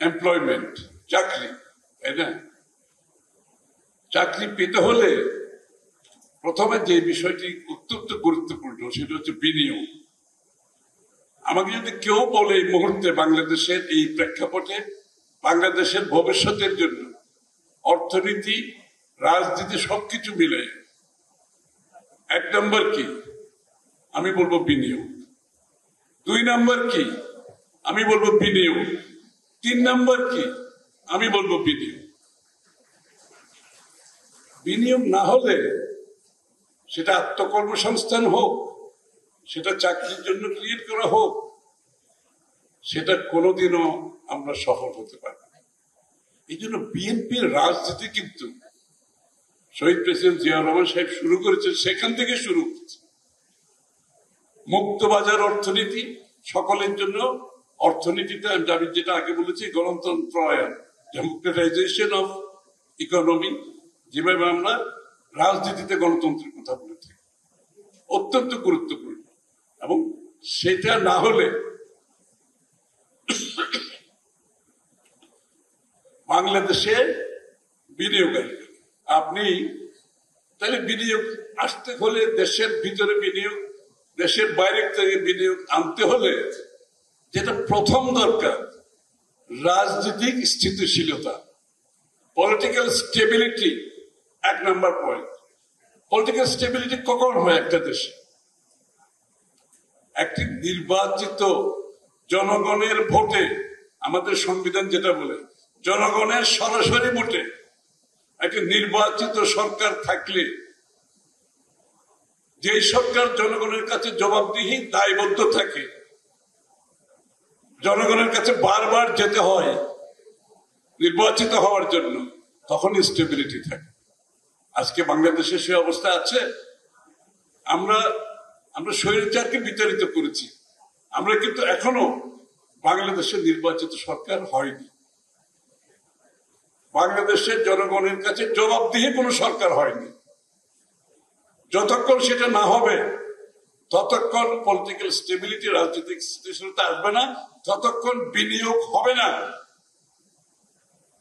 Employment, চাকরি, তাই না? চাকরি পেতে হলে প্রথমে যে বিষয়টি অত্যন্ত গুরুত্বপূর্ণ সেটা হচ্ছে বিনিয়োগ। আমাকে যদি কেউ বলে এই মুহূর্তে বাংলাদেশের এই প্রেক্ষাপটে বাংলাদেশের ভবিষ্যতের জন্য অর্থনীতি, রাজনীতি সবকিছু মিলে 1 নম্বর কি, আমি বলবো বিনিয়োগ। 2 নম্বর কি, আমি বলবো বিনিয়োগ। 3 নম্বর কি, আমি বলবো বিনিয়োগ। বিনিয়োগ না হলে সেটা আত্মকর্মসংস্থান হোক, সেটা চাকরির জন্য ক্রিয়েট করা হোক, সেটা কোনোদিনও আমরা সফল হতে পারব না। এই জন্য বিএনপির রাজনীতি কিন্তু শহীদ প্রেসিডেন্ট জিয়াউর রহমান সাহেব শুরু করেছেন, সেখান থেকে শুরু করছে। মুক্ত বাজার অর্থনীতি সকলের জন্য, অর্থনীতিতে আমি যেটা আগে বলেছি গণতন্ত্রায়ন, ডেমোক্রেটাইজেশন অফ ইকোনমি, যেভাবে আমরা রাজনীতিতে গণতন্ত্রের কথা বলে থাকি, অত্যন্ত গুরুত্বপূর্ণ। এবং সেটা না হলে বাংলাদেশে বিনিয়োগ আসবে। আপনি তাহলে বিনিয়োগ আসতে হলে দেশের ভিতরে বিনিয়োগ, দেশের বাইরে থেকে বিনিয়োগ আনতে হলে যেটা প্রথম দরকার রাজনৈতিক স্থিতিশীলতা, পলিটিক্যাল স্টেবিলিটি 1 নম্বর পয়েন্ট। পলিটিক্যাল স্টেবিলিটি কখন হয় একটা দেশে? একটি নির্বাচিত জনগণের ভোটে, আমাদের সংবিধান যেটা বলে জনগণের সরাসরি ভোটে একটি নির্বাচিত সরকার থাকলে, যে সরকার জনগণের কাছে জবাবদিহি দায়বদ্ধ থাকে, জনগণের কাছে বারবার যেতে হয় নির্বাচিত হওয়ার জন্য, তখন স্টেবিলিটি থাকে। আজকে বাংলাদেশে সে অবস্থা আছে। আমরা স্বৈরাচারকে বিতাড়িত করেছি, আমরা কিন্তু এখনো বাংলাদেশের নির্বাচিত সরকার হয়নি। বাংলাদেশের জনগণের কাছে জবাবদিহি কোনো সরকার হয়নি। যতক্ষণ সেটা না হবে ততক্ষণ পলিটিক্যাল স্টেবিলিটি, রাজনৈতিক স্থিতিশীলতা আসবে না, ততক্ষণ বিনিয়োগ হবে না,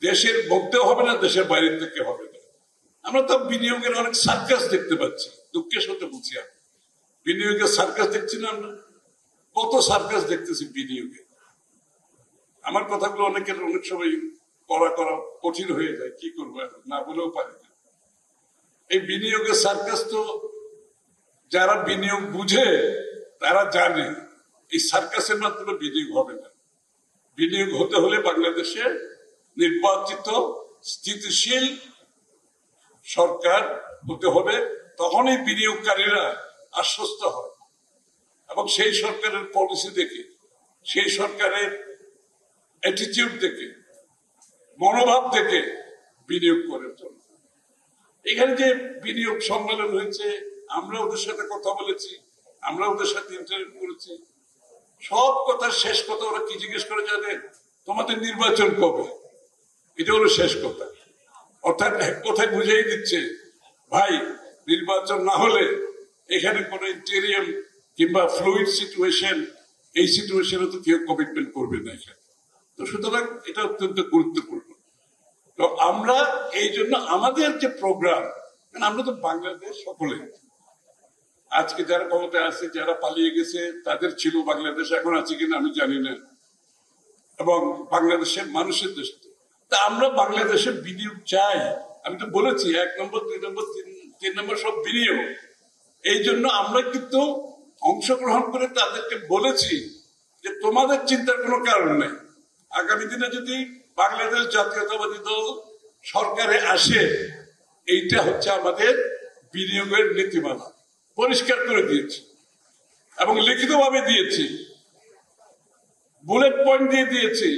দেশের মধ্যেও হবে না, দেশের বাইরের থেকে হবে না। আমরা তো বিনিয়োগের অনেক সার্কাস দেখতে পাচ্ছি, দুঃখের সাথে বুঝি। বিনিয়োগের সার্কাস দেখছি না আমরা? কত সার্কাস দেখতেছি বিনিয়োগে। আমার কথাগুলো অনেকের অনেক সময় করা কঠিন হয়ে যায়, কি করবো না বলেও পারি না। এই বিনিয়োগের সার্কাস তো যারা বিনিয়োগ বুঝে তারা জানে এই সার্কাসের মাধ্যমে বিনিয়োগ হবে না। বিনিয়োগ হতে হলে বাংলাদেশে নির্বাচিত স্থিতিশীল সরকার হতে হবে, তখনই বিনিয়োগকারীরা আশ্বস্ত হয় এবং সেই সরকারের পলিসি দেখে, সেই সরকারের অ্যাটিটিউড দেখে, মনোভাব দেখে বিনিয়োগ করার জন্য। এখানে যে বিনিয়োগ সম্মেলন হয়েছে, আমরা ওদের সাথে কথা বলেছি, আমরা ওদের সাথে ইন্টারভিউ করেছি, সব কথার শেষ কথা ওরা কি জিজ্ঞেস করে জানেন? তোমাদের নির্বাচন কবে? এটা হলো শেষ কথা। অর্থাৎ এক কথায় বুঝিয়ে দিচ্ছে, ভাই নির্বাচন না হলে এখানে কোনো ইন্টেরিয়াম কিংবা ফ্লুইড সিচুয়েশন, এই সিচুয়েশনে তো কেউ কমিটমেন্ট করবে না এখানে। তো সুতরাং এটা অত্যন্ত গুরুত্বপূর্ণ। তো আমরা এই জন্য আমাদের যে প্রোগ্রাম, আমরা তো বাংলাদেশ সকলে, আজকে যারা ক্ষমতায় আছে, যারা পালিয়ে গেছে তাদের ছিল বাংলাদেশ, এখন আছে কিনা আমি জানি না, এবং বাংলাদেশের মানুষের দেশ। তা আমরা বাংলাদেশের বিনিয়োগ চাই। আমি তো বলেছি 1 নম্বর, 2 নম্বর, 3 নম্বর সব বিনিয়োগ। এই জন্য আমরা কিন্তু অংশগ্রহণ করে তাদেরকে বলেছি যে তোমাদের চিন্তার কোনো কারণ নেই। আগামী দিনে যদি বাংলাদেশ জাতীয়তাবাদী দল সরকারে আসে, এইটা হচ্ছে আমাদের বিনিয়োগের নীতিমালা। পরিষ্কার করে দিয়েছি এবং লিখিতভাবে দিয়েছি, বুলেট পয়েন্ট দিয়ে দিয়েছি,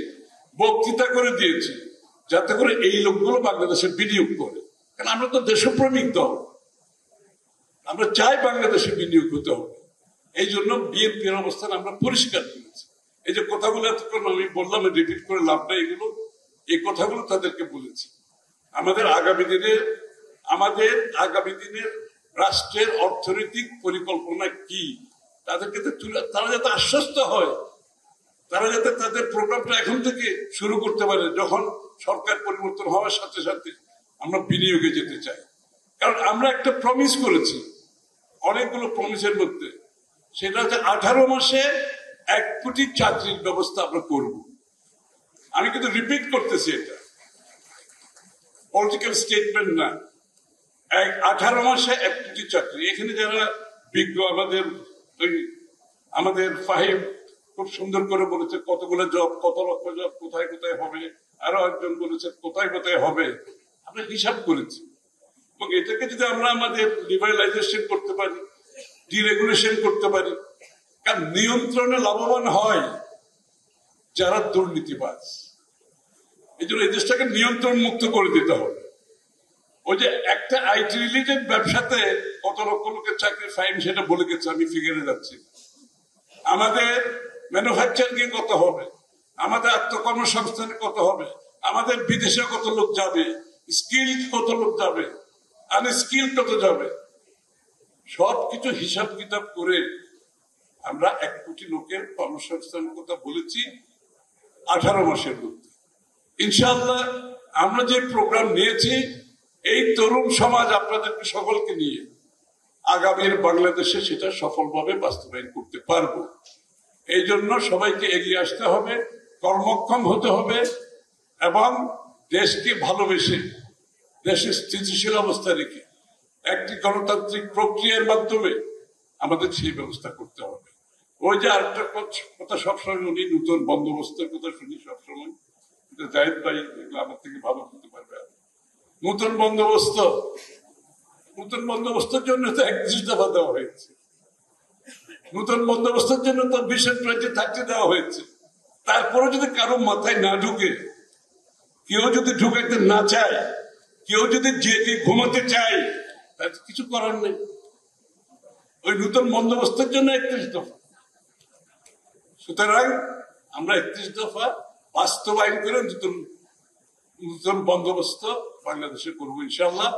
বক্তৃতা করে দিয়েছি, যাতে করে এই লোকগুলো বাংলাদেশে বিনিয়োগ করে। কারণ আমরা তো দেশপ্রেমিক দল, আমরা চাই বাংলাদেশে বিনিয়োগ হতে হবে। এই জন্য বিএনপির অবস্থান আমরা পরিষ্কার করেছি। এই যে কথাগুলো এতক্ষণ আমি বললাম, রিপিট করে লাভ নাই, এগুলো এই কথাগুলো তাদেরকে বলেছি। আমাদের আগামী দিনের রাষ্ট্রের অর্থনৈতিক পরিকল্পনা কি, তাদেরকে তারা যাতে আশ্বস্ত হয়, তারা যাতে তাদের প্রোগ্রামটা এখন থেকে শুরু করতে পারে, যখন সরকার পরিবর্তন হওয়ার সাথে সাথে আমরা বিনিয়োগে যেতে চাই। কারণ আমরা একটা প্রমিস করেছি, অনেকগুলো প্রমিসের মধ্যে, সেটা হচ্ছে 18 মাসে 1 কোটি চাকরির ব্যবস্থা আমরা করব। আমি কিন্তু রিপিট করতেছি, এটা পলিটিক্যাল স্টেটমেন্ট না। 18 মাসে 1 কোটি চাকরি। এখানে যারা বিজ্ঞ, আমাদের ফাহিম খুব সুন্দর করে বলেছে কতগুলো জব, কত লক্ষ জব কোথায় কোথায় হবে, আরো একজন বলেছে কোথায় কোথায় হবে। আমরা হিসাব করেছি, এবং এটাকে যদি আমরা আমাদের লিবারালাইজেশন করতে পারি, ডিরেগুলেশন করতে পারি, কারণ নিয়ন্ত্রণে লাভবান হয় যারা দুর্নীতিবাজ। এই জন্য এই দেশটাকে নিয়ন্ত্রণ মুক্ত করে দিতে হবে। ওই যে একটা আইটি রিলেটেড ব্যবসাতে কত লক্ষ লোকের চাকরি ফাইন, সেটা বলে গেছে, আমি ফিগারে যাচ্ছি। আমাদের ম্যানুফ্যাকচারিং কত হবে, আমাদের আত্মকর্মসংস্থানে কত হবে, আমাদের বিদেশে কত লোক যাবে, স্কিল কত লোক যাবে, আনস্কিল কত যাবে, সবকিছু হিসাব কিতাব করে আমরা 1 কোটি লোকের কর্মসংস্থানের কথা বলেছি 18 মাসের মধ্যে। ইনশাআল্লাহ আমরা যে প্রোগ্রাম নিয়েছি, এই তরুণ সমাজ আপনাদেরকে সকলকে নিয়ে আগামীর বাংলাদেশে সেটা সফলভাবে বাস্তবায়ন করতে পারবো। এই জন্য সবাইকে এগিয়ে আসতে হবে, কর্মক্ষম হতে হবে, এবং দেশকে ভালোবেসে, দেশের স্থিতিশীল অবস্থা রেখে একটি গণতান্ত্রিক প্রক্রিয়ার মাধ্যমে আমাদের সেই ব্যবস্থা করতে হবে। ওই যে আরেকটা কথা সবসময় উনি নতুন বন্দোবস্তের কথা শুনি সবসময়, জাহিদ ভাই এগুলো আমার থেকে ভালো করতে পারবে। নতুন বন্দোবস্তের জন্য তো 31 দফা দেওয়া হয়েছে, নতুন বন্দোবস্তের জন্য তো 20-30 দেওয়া হয়েছে। তারপরে যদি কারো মাথায় না ঢুকে, কেউ যদি ঢুকাইতে না চায়, কেউ যদি জেগে ঘুমাতে চায়, তার কিছু করার নেই। ওই নতুন বন্দোবস্তের জন্য 31 দফা। সুতরাং আমরা 31 দফা বাস্তবায়ন করে নতুন বন্দোবস্ত বাংলাদেশে করবো ইনশাআল্লাহ।